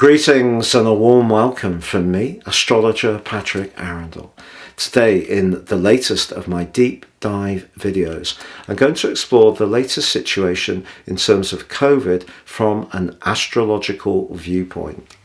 Greetings and a warm welcome from me, astrologer Patrick Arundell. Today, in the latest of my deep dive videos, I'm going to explore the latest situation in terms of COVID from an astrological viewpoint.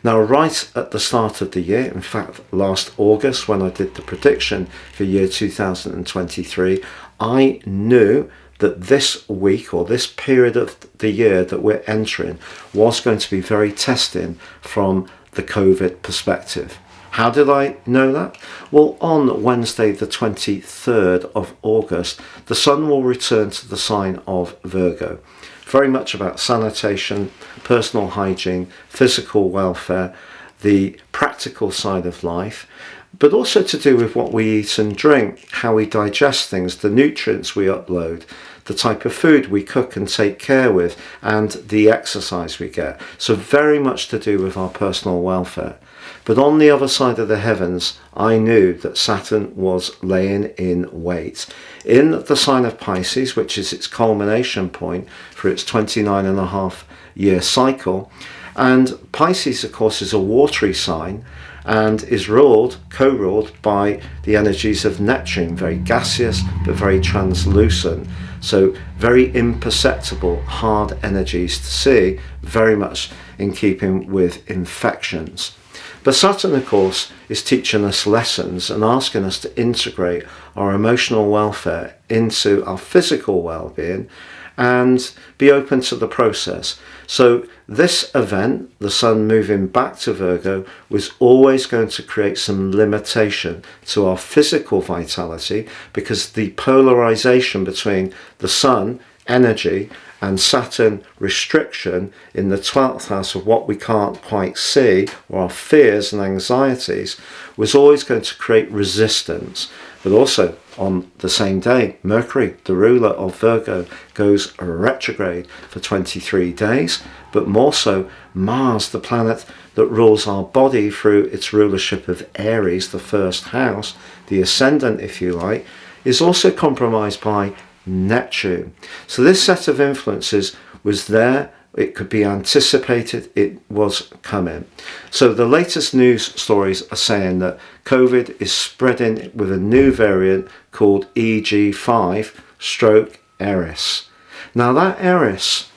Now, right at the start of the year, in fact last August when I did the prediction for year 2023, I knew that this week or this period of the year that we're entering was going to be very testing from the COVID perspective. How did I know that? Well, on Wednesday the 23rd of August, the Sun will return to the sign of Virgo. Very much about sanitation, personal hygiene, physical welfare, the practical side of life, but also to do with what we eat and drink, how we digest things, the nutrients we upload, the type of food we cook and take care with, and the exercise we get. So very much to do with our personal welfare. But on the other side of the heavens, I knew that Saturn was laying in wait. In the sign of Pisces, which is its culmination point for its 29.5-year cycle, and Pisces, of course, is a watery sign, and is co-ruled by the energies of Neptune, very gaseous but very translucent, so very imperceptible, hard energies to see, very much in keeping with infections. But Saturn, of course, is teaching us lessons and asking us to integrate our emotional welfare into our physical well-being and be open to the process. So this event, the Sun moving back to Virgo, was always going to create some limitation to our physical vitality, because the polarization between the Sun, energy, and Saturn, restriction, in the 12th house of what we can't quite see, or our fears and anxieties, was always going to create resistance. But also, on the same day, Mercury, the ruler of Virgo, goes retrograde for 23 days, but more so, Mars, the planet that rules our body through its rulership of Aries, the first house, the ascendant, if you like, is also compromised by Neptune. So this set of influences was there. It could be anticipated, it was coming. So the latest news stories are saying that COVID is spreading with a new variant called EG5/Eris. Now that Eris,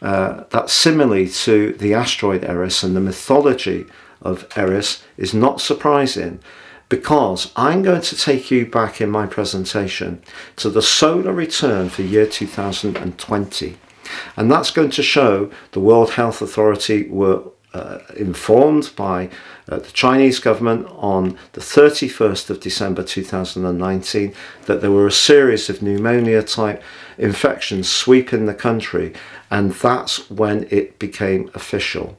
that's similar to the asteroid Eris and the mythology of Eris, is not surprising, because I'm going to take you back in my presentation to the solar return for year 2020. And that's going to show the World Health Authority were informed by the Chinese government on the 31st of December 2019 that there were a series of pneumonia type infections sweeping the country, and that's when it became official.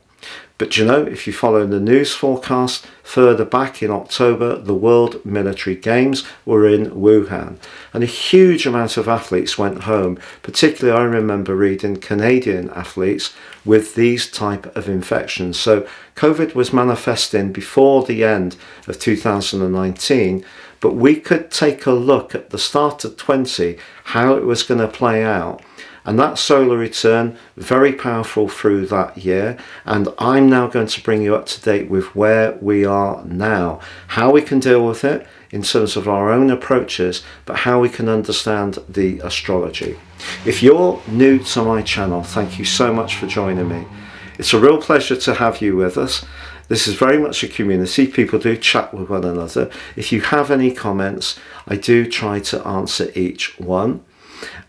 But you know, if you follow the news forecast, further back in October, the World Military Games were in Wuhan, and a huge amount of athletes went home. Particularly, I remember reading Canadian athletes with these type of infections. So COVID was manifesting before the end of 2019, but we could take a look at the start of 20, how it was going to play out. And that solar return, very powerful through that year. And I'm now going to bring you up to date with where we are now, how we can deal with it in terms of our own approaches, but how we can understand the astrology. If you're new to my channel, thank you so much for joining me. It's a real pleasure to have you with us. This is very much a community. People do chat with one another. If you have any comments, I do try to answer each one.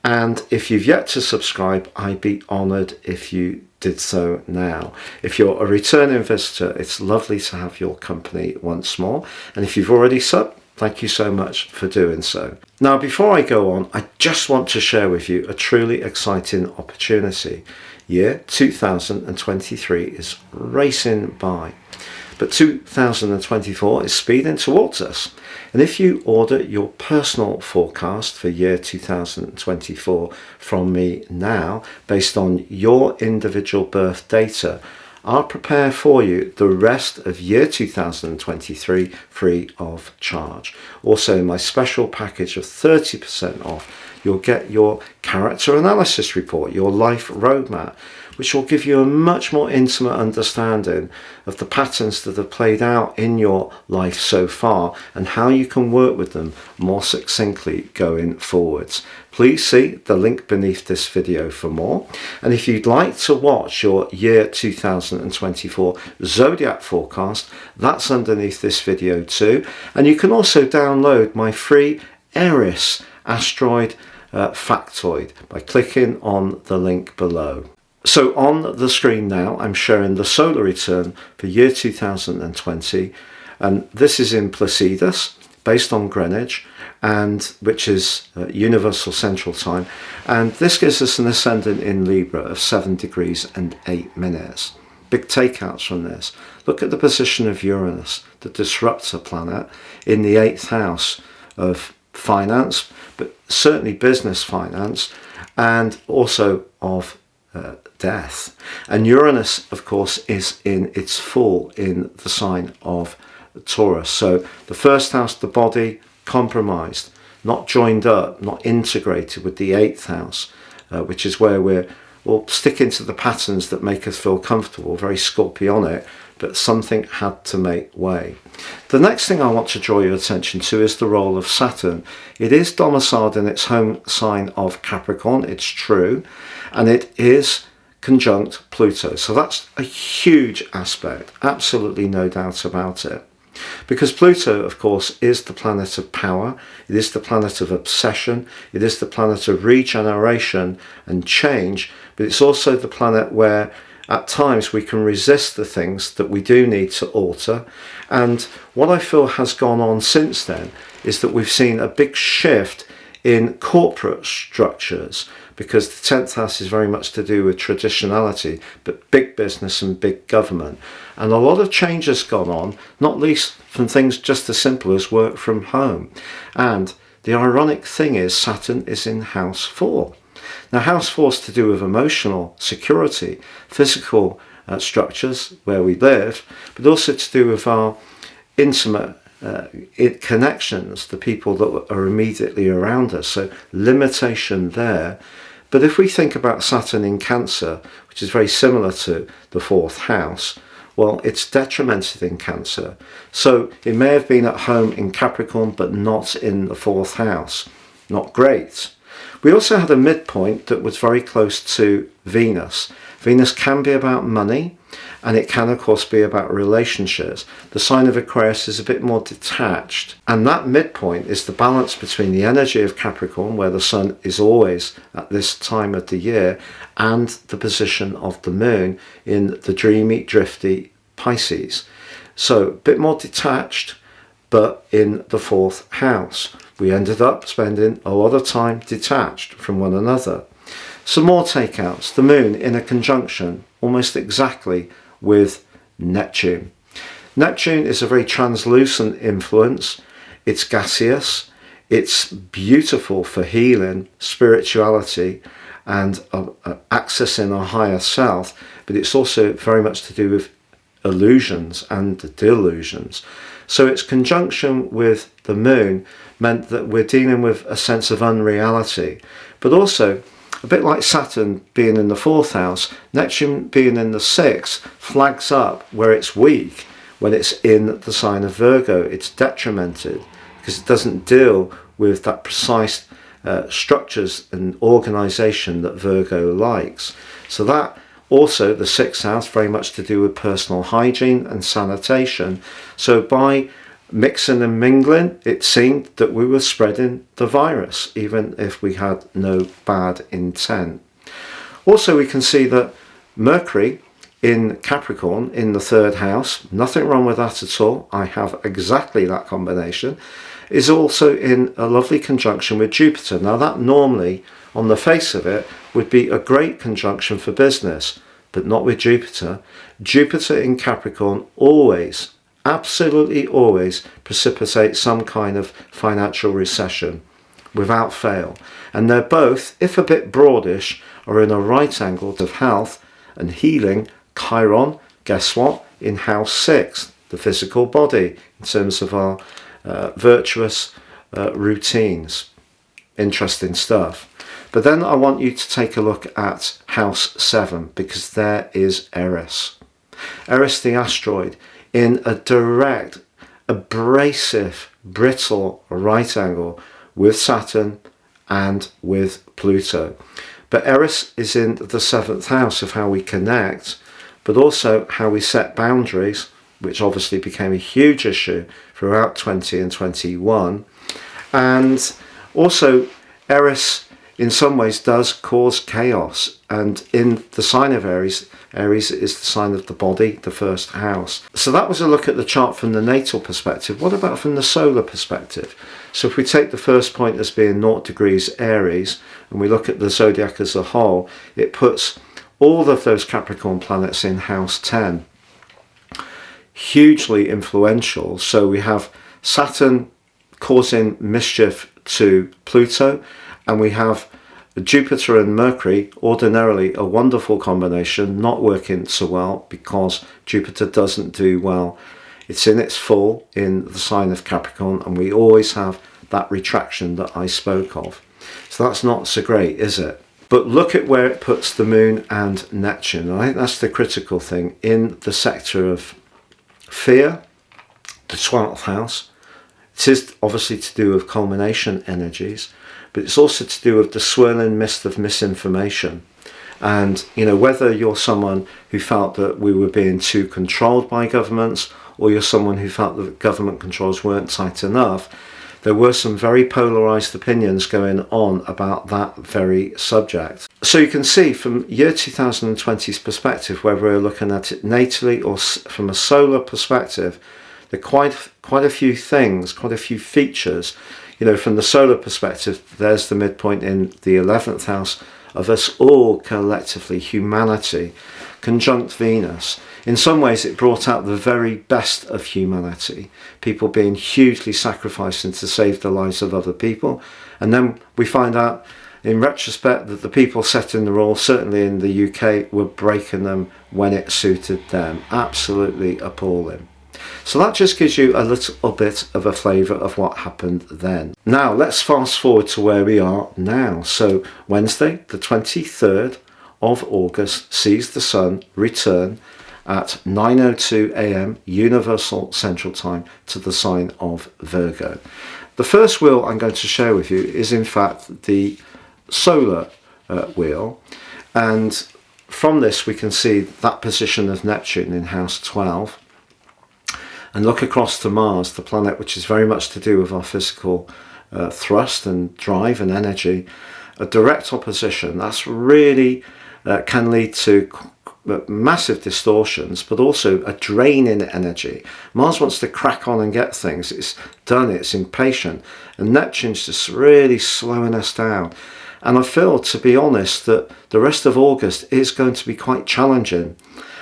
And if you've yet to subscribe, I'd be honoured if you did so now. If you're a returning visitor, it's lovely to have your company once more. And if you've already subbed, thank you so much for doing so. Now, before I go on, I just want to share with you a truly exciting opportunity. Year 2023 is racing by, but 2024 is speeding towards us. And if you order your personal forecast for year 2024 from me now, based on your individual birth data, I'll prepare for you the rest of year 2023 free of charge. Also, in my special package of 30% off, you'll get your character analysis report, your life roadmap, which will give you a much more intimate understanding of the patterns that have played out in your life so far and how you can work with them more succinctly going forwards. Please see the link beneath this video for more. And if you'd like to watch your year 2024 zodiac forecast, that's underneath this video too. And you can also download my free Eris asteroid factoid by clicking on the link below. So on the screen now, I'm showing the solar return for year 2020, and this is in Placidus, based on Greenwich, and which is Universal Central Time, and this gives us an ascendant in Libra of 7 degrees and 8 minutes. Big takeouts from this. Look at the position of Uranus, the disruptor planet, in the 8th house of finance, but certainly business finance, and also of death. And Uranus, of course, is in its full in the sign of Taurus. So the first house, the body, compromised, not joined up, not integrated with the 8th house, which is where we'll stick into the patterns that make us feel comfortable, very scorpionic, but something had to make way. The next thing I want to draw your attention to is the role of Saturn. It is domiciled in its home sign of Capricorn, it's true, and it is conjunct Pluto. So that's a huge aspect, absolutely no doubt about it. Because Pluto, of course, is the planet of power, it is the planet of obsession, it is the planet of regeneration and change, but it's also the planet where at times we can resist the things that we do need to alter. And what I feel has gone on since then is that we've seen a big shift in corporate structures, because the 10th house is very much to do with traditionality, but big business and big government. And a lot of change has gone on, not least from things just as simple as work from home. And the ironic thing is Saturn is in house 4. Now, house 4 is to do with emotional security, physical structures where we live, but also to do with our intimate connections, the people that are immediately around us. So limitation there. But if we think about Saturn in Cancer, which is very similar to the 4th house, well, it's detrimented in Cancer. So it may have been at home in Capricorn, but not in the 4th house. Not great. We also had a midpoint that was very close to Venus. Venus can be about money, and it can of course be about relationships. The sign of Aquarius is a bit more detached, and that midpoint is the balance between the energy of Capricorn, where the sun is always at this time of the year, and the position of the moon in the dreamy, drifty Pisces. So a bit more detached, but in the 4th house. We ended up spending a lot of time detached from one another. Some more takeouts. The moon in a conjunction almost exactly with Neptune. Neptune is a very translucent influence. It's gaseous. It's beautiful for healing, spirituality, and accessing our higher self. But it's also very much to do with illusions and delusions. So its conjunction with the moon meant that we're dealing with a sense of unreality, but also a bit like Saturn being in the 4th house, Neptune being in the 6th flags up where it's weak. When it's in the sign of Virgo, it's detrimented because it doesn't deal with that precise structures and organization that Virgo likes. So that also, the 6th house, very much to do with personal hygiene and sanitation. So by mixing and mingling, it seemed that we were spreading the virus, even if we had no bad intent. Also, we can see that Mercury in Capricorn in the 3rd house, nothing wrong with that at all. I have exactly that combination, is also in a lovely conjunction with Jupiter. Now that normally, on the face of it, would be a great conjunction for business, but not with Jupiter. Jupiter in Capricorn always, absolutely always, precipitates some kind of financial recession, without fail. And they're both, if a bit broadish, are in a right angle of health and healing. Chiron, guess what? In house 6, the physical body, in terms of our virtuous routines. Interesting stuff. But then I want you to take a look at house 7, because there is Eris. Eris the asteroid in a direct, abrasive, brittle right angle with Saturn and with Pluto. But Eris is in the 7th house of how we connect, but also how we set boundaries, which obviously became a huge issue throughout 20 and 21. And also Eris in some ways does cause chaos, and in the sign of Aries, Aries is the sign of the body, the 1st house. So that was a look at the chart from the natal perspective. What about from the solar perspective? So if we take the first point as being 0 degrees Aries, and we look at the zodiac as a whole, it puts all of those Capricorn planets in house 10. Hugely influential. So we have Saturn causing mischief to Pluto, and we have Jupiter and Mercury, ordinarily a wonderful combination, not working so well because Jupiter doesn't do well. It's in its full in the sign of Capricorn, and we always have that retraction that I spoke of. So that's not so great, is it? But look at where it puts the Moon and Neptune. I think that's the critical thing in the sector of fear, the 12th house. It is obviously to do with culmination energies, but it's also to do with the swirling mist of misinformation. And, you know, whether you're someone who felt that we were being too controlled by governments, or you're someone who felt that government controls weren't tight enough, there were some very polarised opinions going on about that very subject. So you can see from year 2020's perspective, whether we're looking at it natally or from a solar perspective, there are quite a few things, quite a few features. You know, from the solar perspective, there's the midpoint in the 11th house of us all collectively, humanity, conjunct Venus. In some ways, it brought out the very best of humanity, people being hugely sacrificing to save the lives of other people. And then we find out, in retrospect, that the people setting the rules, certainly in the UK, were breaking them when it suited them. Absolutely appalling. So that just gives you a little bit of a flavour of what happened then. Now let's fast forward to where we are now. So Wednesday, the 23rd of August, sees the Sun return at 9:02 a.m. Universal Central Time to the sign of Virgo. The first wheel I'm going to share with you is in fact the solar wheel, and from this we can see that position of Neptune in house 12. And look across to Mars, the planet which is very much to do with our physical thrust and drive and energy. A direct opposition, that's really can lead to massive distortions, but also a drain in energy. Mars wants to crack on and get things. It's done, it's impatient. And Neptune's just really slowing us down. And I feel, to be honest, that the rest of August is going to be quite challenging.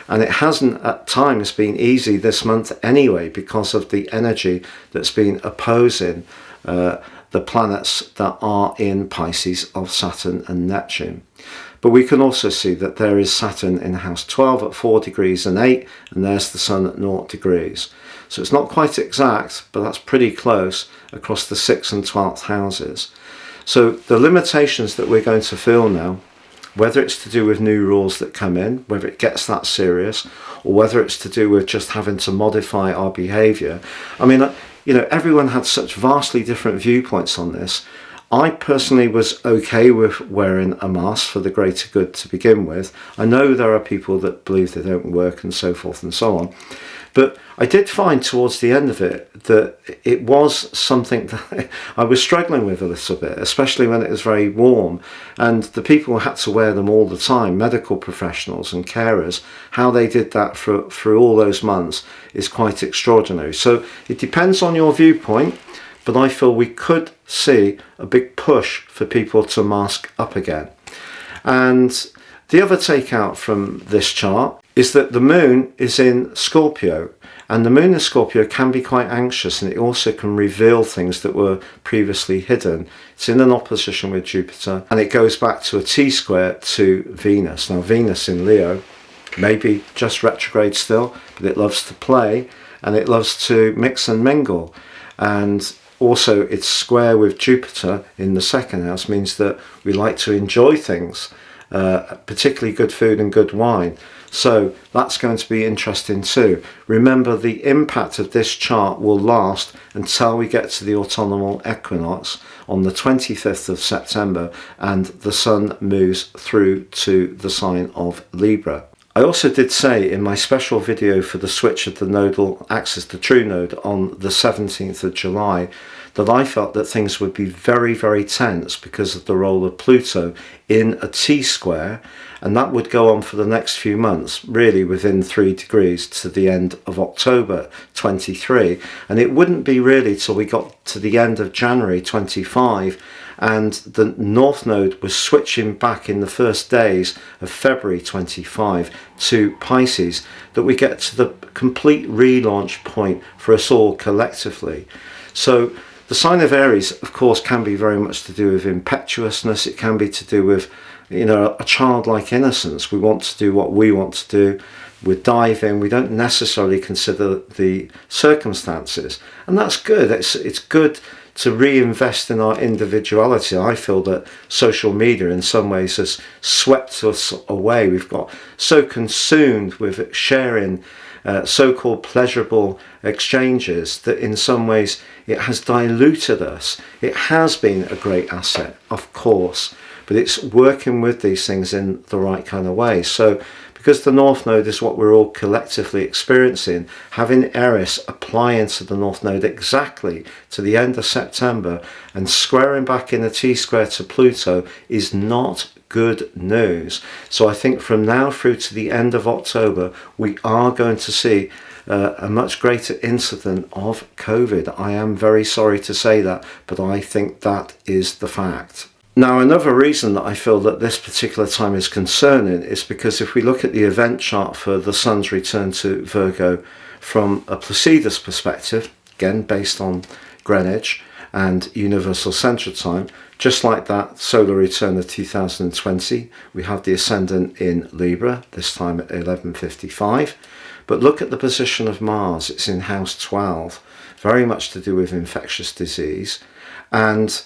And it hasn't at times been easy this month anyway, because of the energy that's been opposing the planets that are in Pisces of Saturn and Neptune. But we can also see that there is Saturn in house 12 at 4 degrees and 8, and there's the Sun at 0 degrees. So it's not quite exact, but that's pretty close across the 6th and 12th houses. So the limitations that we're going to feel now, whether it's to do with new rules that come in, whether it gets that serious, or whether it's to do with just having to modify our behaviour. I mean, you know, everyone had such vastly different viewpoints on this. I personally was okay with wearing a mask for the greater good to begin with. I know there are people that believe they don't work and so forth and so on. But I did find towards the end of it that it was something that I was struggling with a little bit, especially when it was very warm. And the people who had to wear them all the time, medical professionals and carers, how they did that through all those months is quite extraordinary. So it depends on your viewpoint, but I feel we could see a big push for people to mask up again. And the other takeout from this chart is that the moon is in Scorpio, and the moon in Scorpio can be quite anxious, and it also can reveal things that were previously hidden. It's in an opposition with Jupiter, and it goes back to a T-square to Venus. Now Venus in Leo, maybe just retrograde still, but it loves to play and it loves to mix and mingle. And also it's square with Jupiter in the second house, means that we like to enjoy things, particularly good food and good wine. So that's going to be interesting too. Remember, the impact of this chart will last until we get to the autumnal equinox on the 25th of September, and the sun moves through to the sign of Libra. I also did say in my special video for the switch of the nodal axis to true node on the 17th of July that I felt that things would be very, very tense because of the role of Pluto in a T-square, and that would go on for the next few months, really within 3 degrees to the end of October 23, and it wouldn't be really till we got to the end of January 25 and the north node was switching back in the first days of February 25 to Pisces that we get to the complete relaunch point for us all collectively. So the sign of Aries, of course, can be very much to do with impetuousness. It can be to do with, you know, a childlike innocence. We want to do what we want to do. We dive in. We don't necessarily consider the circumstances, and that's good. It's good to reinvest in our individuality. I feel that social media in some ways has swept us away. We've got so consumed with sharing so-called pleasurable exchanges that in some ways it has diluted us. It has been a great asset, of course, but it's working with these things in the right kind of way. So because the North Node is what we're all collectively experiencing, having Eris apply into the North Node exactly to the end of September and squaring back in a T-square to Pluto is not good news. So I think from now through to the end of October, we are going to see a much greater incidence of COVID. I am very sorry to say that, but I think that is the fact. Now, another reason that I feel that this particular time is concerning is because if we look at the event chart for the Sun's return to Virgo from a Placidus perspective, again based on Greenwich and Universal Central Time, just like that solar return of 2020, we have the ascendant in Libra, this time at 11:55. But look at the position of Mars, it's in house 12, very much to do with infectious disease. And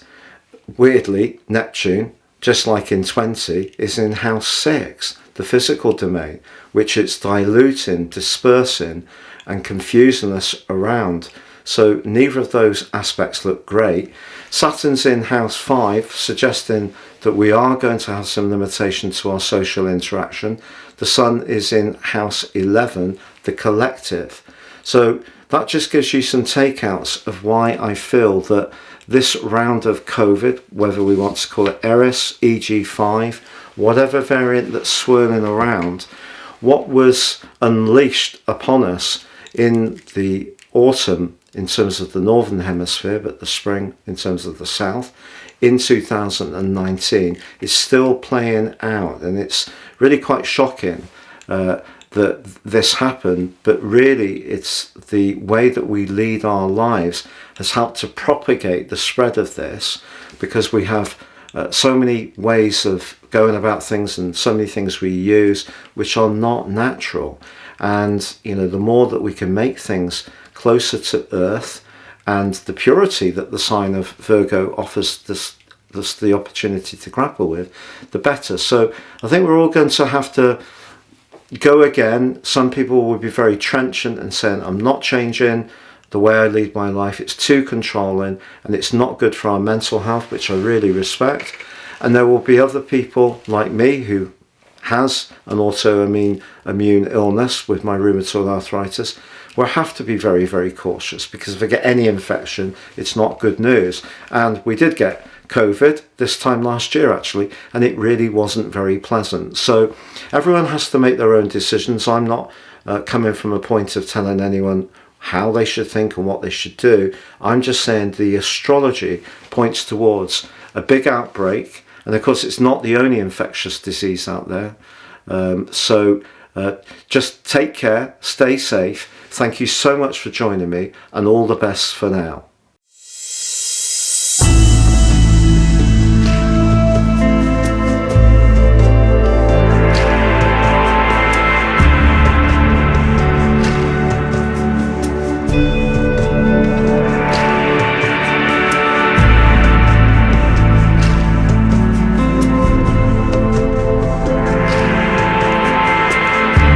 weirdly, Neptune, just like in 20, is in house 6, the physical domain, which it's diluting, dispersing and confusing us around. So neither of those aspects look great. Saturn's in house 5, suggesting that we are going to have some limitation to our social interaction. The Sun is in house 11, the collective. So that just gives you some takeouts of why I feel that this round of COVID, whether we want to call it Eris, EG5, whatever variant that's swirling around, what was unleashed upon us in the autumn in terms of the northern hemisphere, but the spring in terms of the south, in 2019 is still playing out, and it's really quite shocking that this happened, but really it's the way that we lead our lives has helped to propagate the spread of this, because we have so many ways of going about things and so many things we use which are not natural. And you know, the more that we can make things closer to Earth and the purity that the sign of Virgo offers this the opportunity to grapple with, the better. So I think we're all going to have to go again. Some people will be very trenchant and saying, I'm not changing the way I lead my life, it's too controlling and it's not good for our mental health, which I really respect. And there will be other people like me who has an autoimmune illness with my rheumatoid arthritis, where I have to be very, very cautious, because if I get any infection, it's not good news. And we did get COVID this time last year actually, and it really wasn't very pleasant. So everyone has to make their own decisions. I'm not coming from a point of telling anyone how they should think and what they should do. I'm just saying the astrology points towards a big outbreak, and of course it's not the only infectious disease out there. So just take care, stay safe. Thank you so much for joining me, and all the best for now.